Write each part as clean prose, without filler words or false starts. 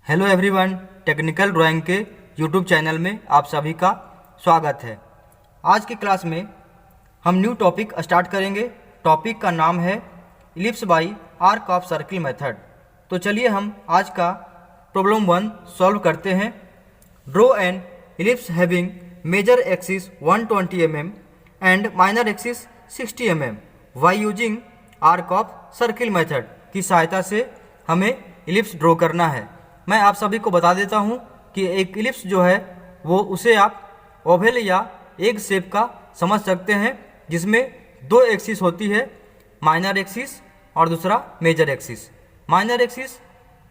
Hello everyone, technical drawing के YouTube channel में आप सभी का स्वागत है। आज की क्लास में हम न्यू टॉपिक स्टार्ट करेंगे। टॉपिक का नाम है ellipse by arc of circle method. तो चलिए हम आज का प्रॉब्लम 1 सॉल्व करते हैं। Draw an ellipse having major axis 120 mm and minor axis 60 mm by using arc of circle method की सहायता से हमें इलिप्स ड्रॉ करना है। मैं आप सभी को बता देता हूं कि एक इलिप्स जो है वो उसे आप ओवल या एग शेप का समझ सकते हैं, जिसमें दो एक्सिस होती है, माइनर एक्सिस और दूसरा मेजर एक्सिस। माइनर एक्सिस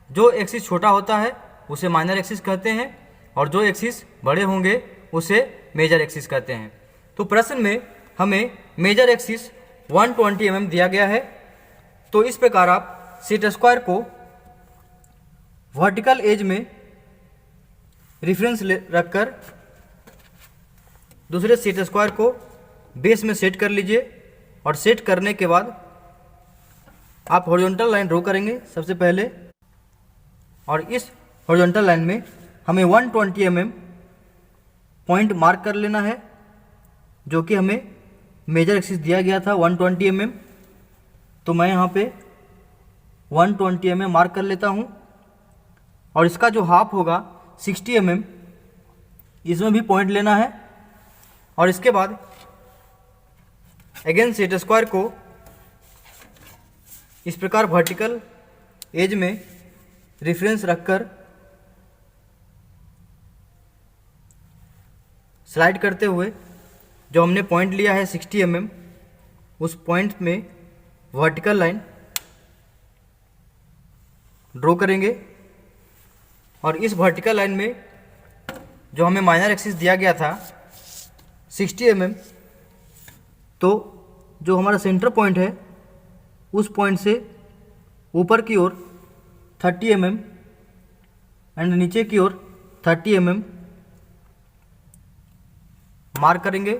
जो एक्सिस छोटा होता है उसे माइनर एक्सिस कहते हैं और जो एक्सिस बड़े होंगे उसे मेजर एक्सिस कहते हैं। तो प्रश्न में हमें मेजर एक्सिस 120 mm दिया गया है। तो इस प्रकार आप सेट स्क्वायर को वर्टिकल एज में रेफरेंस रखकर दूसरे सेट स्क्वायर को बेस में सेट कर लीजिए और सेट करने के बाद आप हॉरिजॉन्टल लाइन ड्रॉ करेंगे सबसे पहले। और इस हॉरिजॉन्टल लाइन में हमें 120 mm पॉइंट मार्क कर लेना है, जो कि हमें मेजर एक्सिस दिया गया था 120 mm। तो मैं यहाँ पे 120 mm मार्क कर लेता हूँ और इसका जो हाफ होगा 60 mm, इसमें भी पॉइंट लेना है। और इसके बाद अगेन सेट स्क्वायर को इस प्रकार वर्टिकल एज में रेफरेंस रखकर स्लाइड करते हुए जो हमने पॉइंट लिया है 60 mm, उस पॉइंट में वर्टिकल लाइन ड्रॉ करेंगे। और इस वर्टिकल लाइन में जो हमें माइनर एक्सिस दिया गया था 60 mm, तो जो हमारा सेंटर पॉइंट है उस पॉइंट से ऊपर की ओर 30 mm एंड नीचे की ओर 30 mm मार्क करेंगे।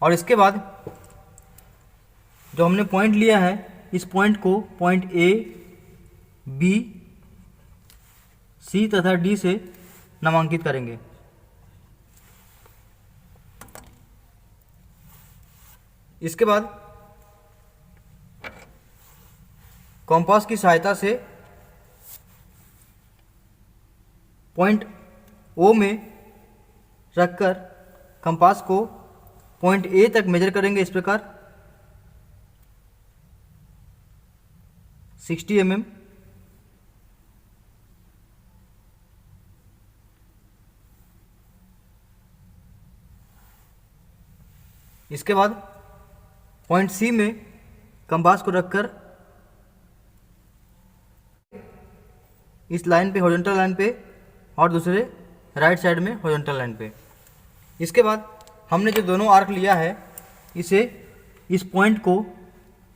और इसके बाद जो हमने पॉइंट लिया है इस पॉइंट को पॉइंट ए, बी, सी तथा डी से नामांकित करेंगे। इसके बाद कॉम्पास की सहायता से पॉइंट ओ में रखकर कंपास को पॉइंट ए तक मेजर करेंगे। इस प्रकार 60 mm। इसके बाद पॉइंट सी में कंपास को रखकर इस लाइन पे, हॉरिजॉन्टल लाइन पे, और दूसरे राइट साइड में हॉरिजॉन्टल लाइन पे। इसके बाद हमने जो दोनों आर्क लिया है इसे, इस पॉइंट को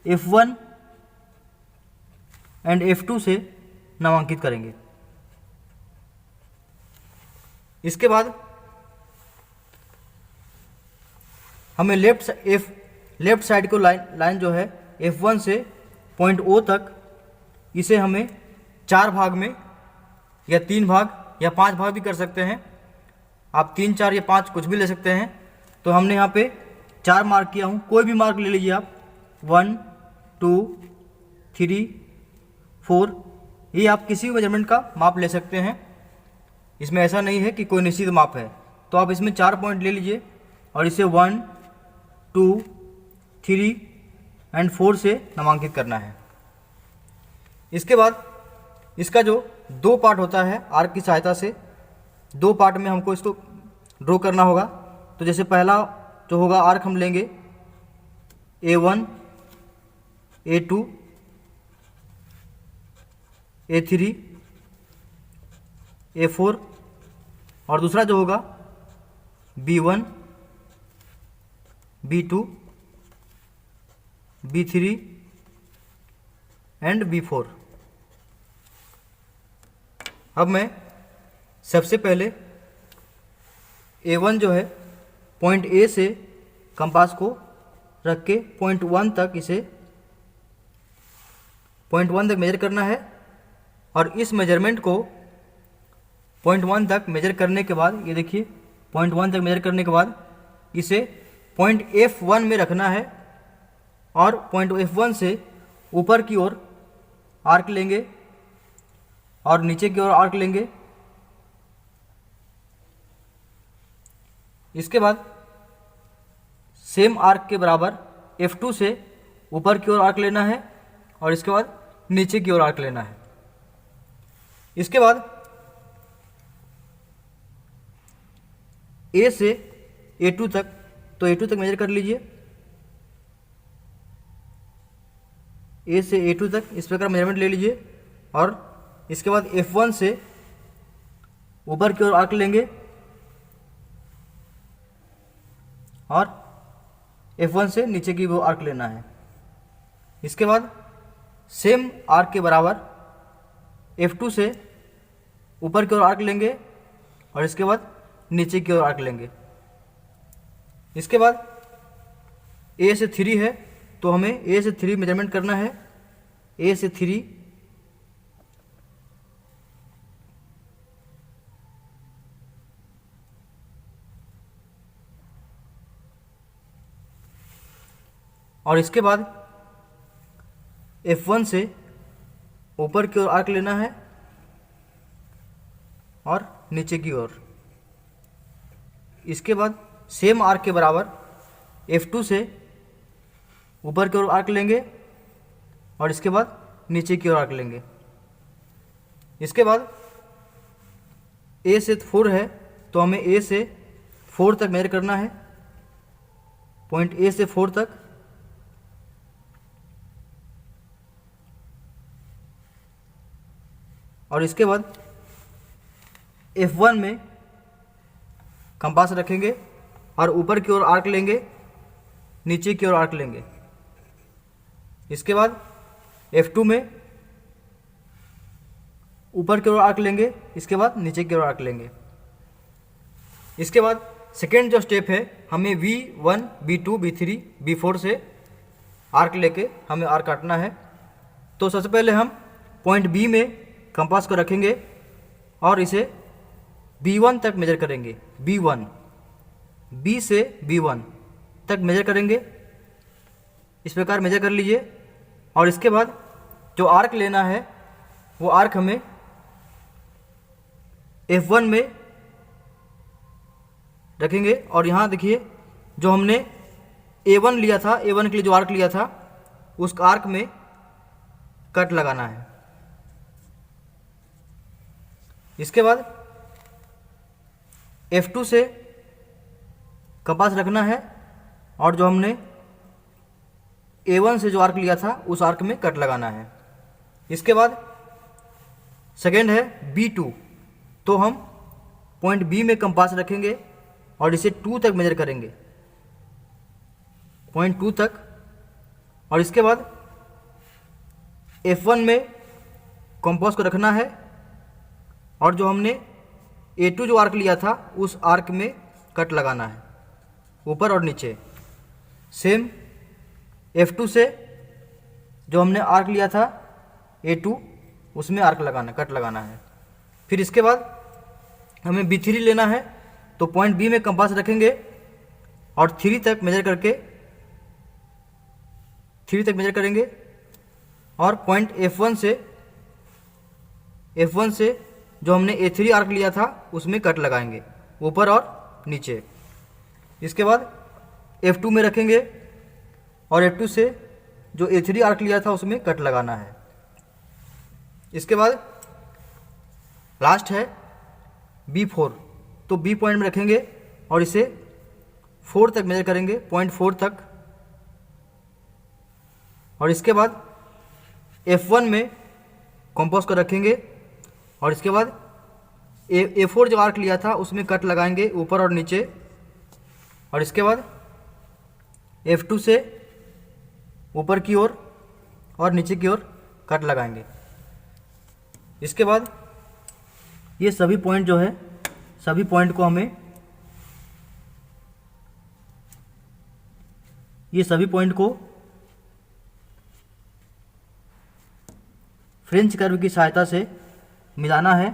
F1 एंड F2 से नामांकित करेंगे। इसके बाद हमें लेफ्ट साइड को लाइन जो है F1 से पॉइंट O तक, इसे हमें 4 भाग में या 3 भाग या 5 भाग भी कर सकते हैं। आप 3, 4 या 5 कुछ भी ले सकते हैं। तो हमने यहाँ पे 4 मार्क किया हूँ, कोई भी मार्क ले लीजिए आप, 1, 2, 3, 4, ये आप किसी भी मेजरमेंट का माप ले सकते हैं। इसमें ऐसा नहीं है कि कोई निश्चित माप है। तो आप इसमें 4 पॉइंट ले लीजिए और इसे 1, 2, 3 एंड 4 से नामांकित करना है। इसके बाद इसका जो 2 पार्ट होता है आर्क की सहायता से, 2 पार्ट में हमको इसको ड्रॉ करना होगा। तो जैसे पहला जो होगा आर्क हम लेंगे A1, A2, A3, A4, और दूसरा जो होगा B1, B2, B3 and B4। अब मैं सबसे पहले A1 जो है पॉइंट A से कंपास को रख के पॉइंट 1 तक, इसे पॉइंट 1 तक मेजर करना है और इस मेजरमेंट को पॉइंट 1 तक मेजर करने के बाद, ये देखिए पॉइंट 1 तक मेजर करने के बाद इसे पॉइंट F1 में रखना है और पॉइंट F1 से ऊपर की ओर आर्क लेंगे और नीचे की ओर आर्क लेंगे। इसके बाद सेम आर्क के बराबर F2 से ऊपर की ओर आर्क लेना है और इसके बाद नीचे की ओर आर्क लेना है। इसके बाद A से A2 तक, तो A2 तक मेजर कर लीजिए। A से A2 तक इस प्रकार मेजरमेंट ले लीजिए और इसके बाद F1 से ऊपर की ओर आर्क लेंगे और F1 से नीचे की ओर आर्क लेना है। इसके बाद सेम आर्क के बराबर F2 से ऊपर की ओर आर्क लेंगे और इसके बाद नीचे की ओर आर्क लेंगे। इसके बाद A से 3 है तो हमें A से 3 मेजरमेंट करना है। A से 3 और इसके बाद F1 से ऊपर की ओर आर्क लेना है और नीचे की ओर। इसके बाद सेम आर्क के बराबर F2 से ऊपर की ओर आर्क लेंगे और इसके बाद नीचे की ओर आर्क लेंगे। इसके बाद A से 4 है तो हमें A से 4 तक मेजर करना है, पॉइंट A से 4 तक। और इसके बाद F1 में कंपास रखेंगे और ऊपर की ओर आर्क लेंगे, नीचे की ओर आर्क लेंगे। इसके बाद F2 में ऊपर की ओर आर्क लेंगे, इसके बाद नीचे की ओर आर्क लेंगे। इसके बाद सेकेंड जो स्टेप है, हमें V1, V2, V3, V4 से आर्क लेके हमें आर्क काटना है। तो सबसे पहले हम पॉइंट B में कंपास को रखेंगे और इसे B1 तक मेजर करेंगे। B1, B से B1 तक मेजर करेंगे, इस प्रकार मेजर कर लीजिए। और इसके बाद जो आर्क लेना है वो आर्क हमें F1 में रखेंगे और यहाँ देखिए जो हमने A1 लिया था, A1 के लिए जो आर्क लिया था उस आर्क में कट लगाना है। इसके बाद F2 से कंपास रखना है और जो हमने A1 से जो आर्क लिया था उस आर्क में कट लगाना है। इसके बाद सेकेंड है B2, तो हम पॉइंट B में कंपास रखेंगे और इसे 2 तक मेजर करेंगे, पॉइंट 2 तक। और इसके बाद F1 में कंपास को रखना है और जो हमने A2 जो आर्क लिया था उस आर्क में कट लगाना है, ऊपर और नीचे। सेम F2 से जो हमने आर्क लिया था A2 उसमें आर्क लगाना, कट लगाना है। फिर इसके बाद हमें B3 लेना है, तो पॉइंट B में कंपास रखेंगे और 3 तक मेजर करके 3 तक मेजर करेंगे और पॉइंट F1 से जो हमने A3 आर्क लिया था उसमें कट लगाएंगे, ऊपर और नीचे। इसके बाद F2 में रखेंगे और F2 से जो A3 आर्क लिया था उसमें कट लगाना है। इसके बाद लास्ट है B4, तो B पॉइंट में रखेंगे और इसे 4 तक मेजर करेंगे, पॉइंट 4 तक। और इसके बाद F1 में कंपास को रखेंगे और इसके बाद A4 जो आर्क लिया था उसमें कट लगाएंगे, ऊपर और नीचे। और इसके बाद F2 से ऊपर की ओर और नीचे की ओर कट लगाएंगे। इसके बाद ये सभी पॉइंट जो है, सभी पॉइंट को हमें, ये सभी पॉइंट को फ्रेंच कर्व की सहायता से मिलाना है।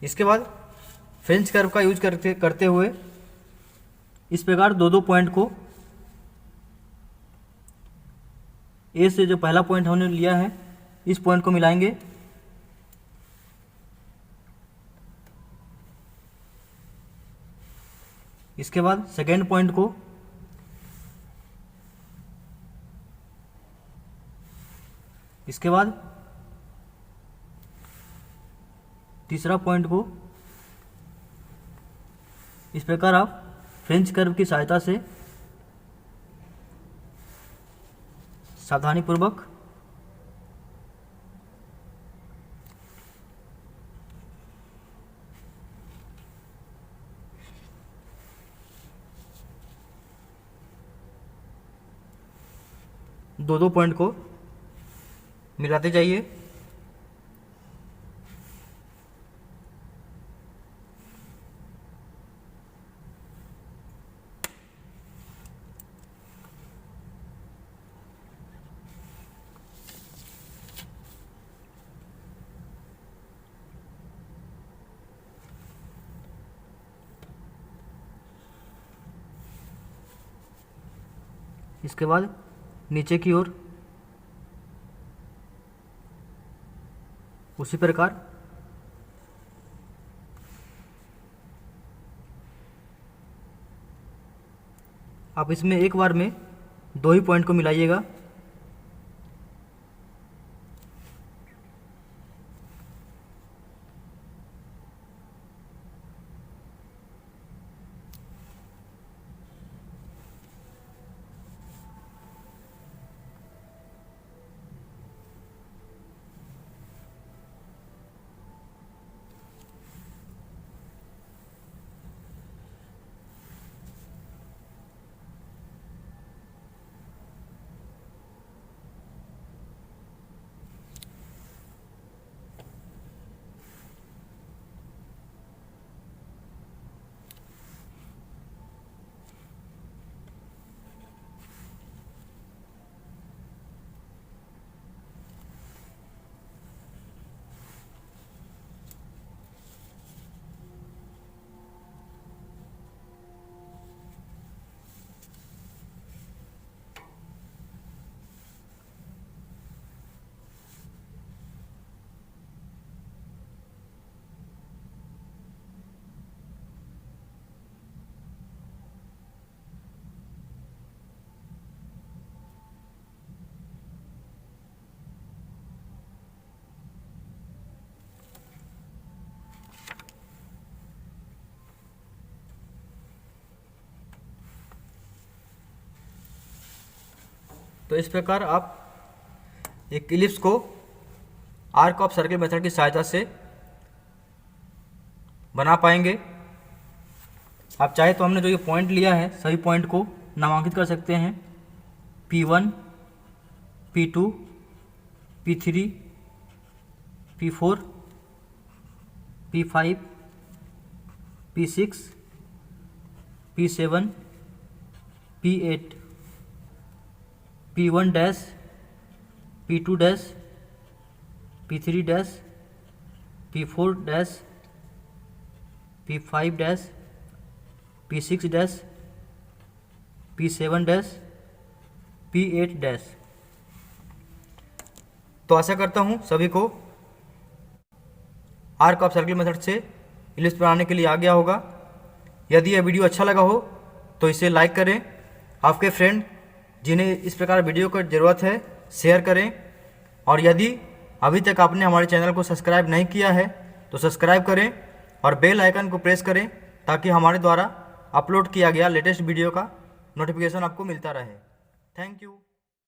इसके बाद फ्रेंच कर्व का यूज करते हुए इस प्रकार दो दो पॉइंट को ए से जो पहला पॉइंट हमने लिया है इस पॉइंट को मिलाएंगे। इसके बाद सेकेंड पॉइंट को इसके बाद तीसरा पॉइंट को इस प्रकार आप फ्रेंच कर्व की सहायता से सावधानीपूर्वक दो दो पॉइंट को मिलाते जाइए। इसके बाद नीचे की ओर उसी प्रकार आप इसमें एक बार में दो ही पॉइंट को मिलाइएगा। तो इस प्रकार आप एक इलिप्स को आर्क ऑफ सर्किल मेथड की सहायता से बना पाएंगे। आप चाहे तो हमने जो ये पॉइंट लिया है सभी पॉइंट को नामांकित कर सकते हैं। P1, P2, P3, P4, P5, P6, P7, P8, P1 dash, P2 dash, P3 dash, P4 dash, P5 dash, P6 dash, P7 dash, P8 dash. तो आशा करता हूँ सभी को आर्क ऑफ सर्किल मेथड से इलिप्स बनाने के लिए आ गया होगा। यदि यह वीडियो अच्छा लगा हो तो इसे लाइक करें, आपके फ्रेंड जिन्हें इस प्रकार वीडियो की ज़रूरत है शेयर करें, और यदि अभी तक आपने हमारे चैनल को सब्सक्राइब नहीं किया है तो सब्सक्राइब करें और बेल आइकन को प्रेस करें ताकि हमारे द्वारा अपलोड किया गया लेटेस्ट वीडियो का नोटिफिकेशन आपको मिलता रहे। Thank you.